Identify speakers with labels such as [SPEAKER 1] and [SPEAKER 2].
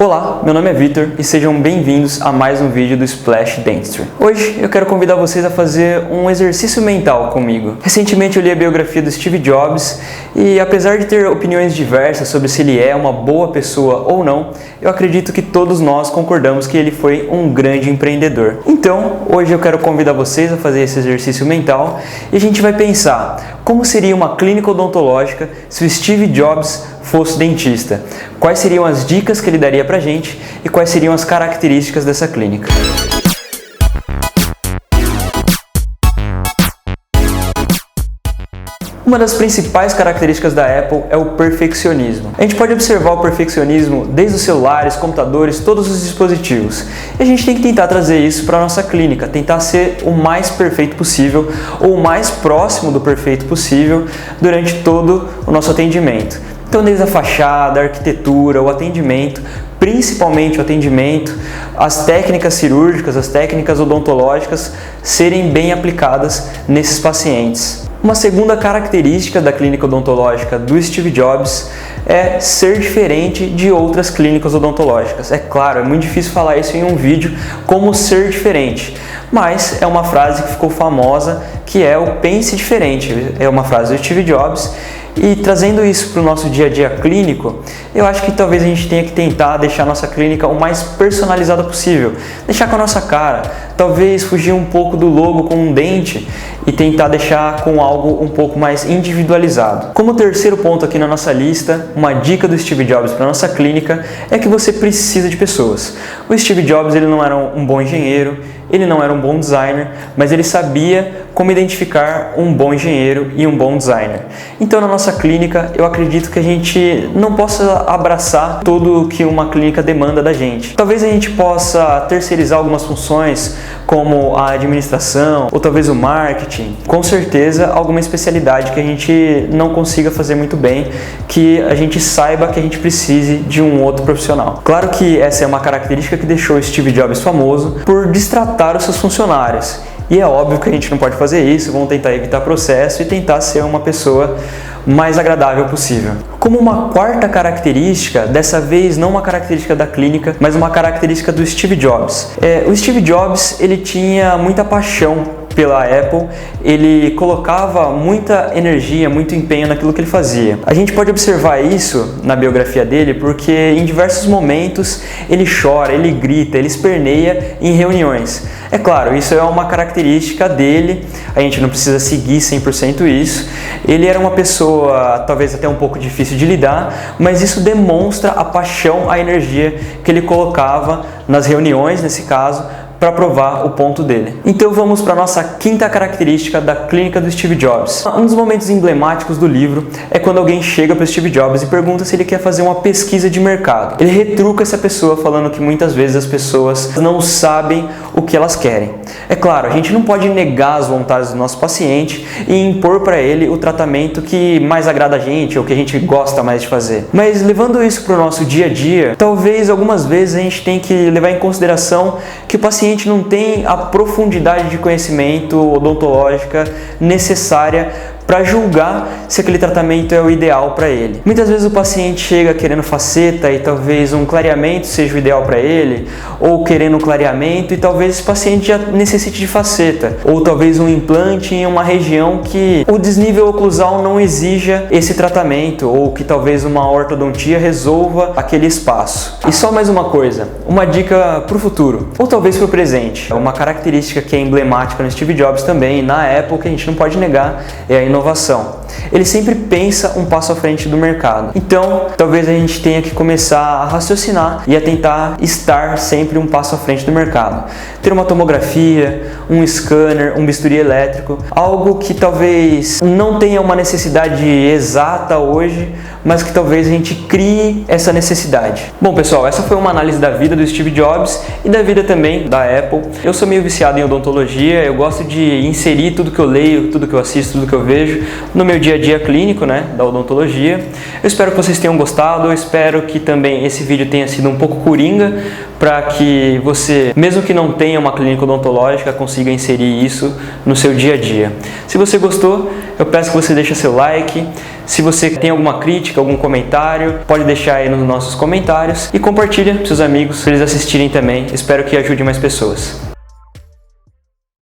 [SPEAKER 1] Olá, meu nome é Vitor e sejam bem-vindos a mais um vídeo do Splash Dentistry. Hoje eu quero convidar vocês a fazer um exercício mental comigo. Recentemente eu li a biografia do Steve Jobs e apesar de ter opiniões diversas sobre se ele é uma boa pessoa ou não, eu acredito que todos nós concordamos que ele foi um grande empreendedor. Então, hoje eu quero convidar vocês a fazer esse exercício mental e a gente vai pensar como seria uma clínica odontológica se o Steve Jobs fosse dentista. Quais seriam as dicas que ele daria pra gente e quais seriam as características dessa clínica. Uma das principais características da Apple é o perfeccionismo. A gente pode observar o perfeccionismo desde os celulares, computadores, todos os dispositivos. E a gente tem que tentar trazer isso para a nossa clínica, tentar ser o mais perfeito possível ou o mais próximo do perfeito possível durante todo o nosso atendimento. Então, desde a fachada, a arquitetura, o atendimento, principalmente o atendimento, as técnicas cirúrgicas, as técnicas odontológicas serem bem aplicadas nesses pacientes. Uma segunda característica da clínica odontológica do Steve Jobs é ser diferente de outras clínicas odontológicas. É claro, é muito difícil falar isso em um vídeo, como ser diferente, mas é uma frase que ficou famosa, que é o pense diferente. É uma frase do Steve Jobs. E trazendo isso para o nosso dia a dia clínico, eu acho que talvez a gente tenha que tentar deixar a nossa clínica o mais personalizada possível. Deixar com a nossa cara, talvez fugir um pouco do logo com um dente e tentar deixar com algo um pouco mais individualizado. Como terceiro ponto aqui na nossa lista, uma dica do Steve Jobs para a nossa clínica é que você precisa de pessoas. O Steve Jobs ele não era um bom engenheiro, ele não era um bom designer, mas ele sabia como identificar um bom engenheiro e um bom designer. Então, na nossa clínica, eu acredito que a gente não possa abraçar tudo que uma clínica demanda da gente. Talvez a gente possa terceirizar algumas funções, como a administração, ou talvez o marketing. Com certeza, alguma especialidade que a gente não consiga fazer muito bem, que a gente saiba que a gente precise de um outro profissional. Claro que essa é uma característica que deixou o Steve Jobs famoso por destratar os seus funcionários. E é óbvio que a gente não pode fazer isso, vamos tentar evitar processo e tentar ser uma pessoa mais agradável possível. Como uma quarta característica, dessa vez não uma característica da clínica, mas uma característica do Steve Jobs. O Steve Jobs ele tinha muita paixão pela Apple, ele colocava muita energia, muito empenho naquilo que ele fazia. A gente pode observar isso na biografia dele porque em diversos momentos ele chora, ele grita, ele esperneia em reuniões. É claro, isso é uma característica dele, a gente não precisa seguir 100% isso. Ele era uma pessoa talvez até um pouco difícil de lidar, mas isso demonstra a paixão, a energia que ele colocava nas reuniões, nesse caso, para provar o ponto dele. Então vamos para a nossa quinta característica da clínica do Steve Jobs. Um dos momentos emblemáticos do livro é quando alguém chega para o Steve Jobs e pergunta se ele quer fazer uma pesquisa de mercado. Ele retruca essa pessoa falando que muitas vezes as pessoas não sabem o que elas querem. É claro, a gente não pode negar as vontades do nosso paciente e impor para ele o tratamento que mais agrada a gente ou que a gente gosta mais de fazer. Mas levando isso para o nosso dia a dia, talvez algumas vezes a gente tem que levar em consideração que o paciente não tem a profundidade de conhecimento odontológica necessária para julgar se aquele tratamento é o ideal para ele. Muitas vezes o paciente chega querendo faceta e talvez um clareamento seja o ideal para ele, ou querendo um clareamento e talvez esse paciente já necessite de faceta, ou talvez um implante em uma região que o desnível oclusal não exija esse tratamento, ou que talvez uma ortodontia resolva aquele espaço. E só mais uma coisa, uma dica para o futuro, ou talvez para o presente. Uma característica que é emblemática no Steve Jobs também, na Apple, que a gente não pode negar, é a inovação. Ele sempre pensa um passo à frente do mercado. Então, talvez a gente tenha que começar a raciocinar e a tentar estar sempre um passo à frente do mercado. Ter uma tomografia, um scanner, um bisturi elétrico, algo que talvez não tenha uma necessidade exata hoje, mas que talvez a gente crie essa necessidade. Bom, pessoal, essa foi uma análise da vida do Steve Jobs e da vida também da Apple. Eu sou meio viciado em odontologia, eu gosto de inserir tudo que eu leio, tudo que eu assisto, tudo que eu vejo no meu dia a dia clínico, né, da odontologia. Eu espero que vocês tenham gostado, eu espero que também esse vídeo tenha sido um pouco coringa, para que você, mesmo que não tenha uma clínica odontológica, consiga inserir isso no seu dia a dia. Se você gostou, eu peço que você deixe seu like. Se você tem alguma crítica, algum comentário, pode deixar aí nos nossos comentários e compartilha para seus amigos para eles assistirem também. Espero que ajude mais pessoas.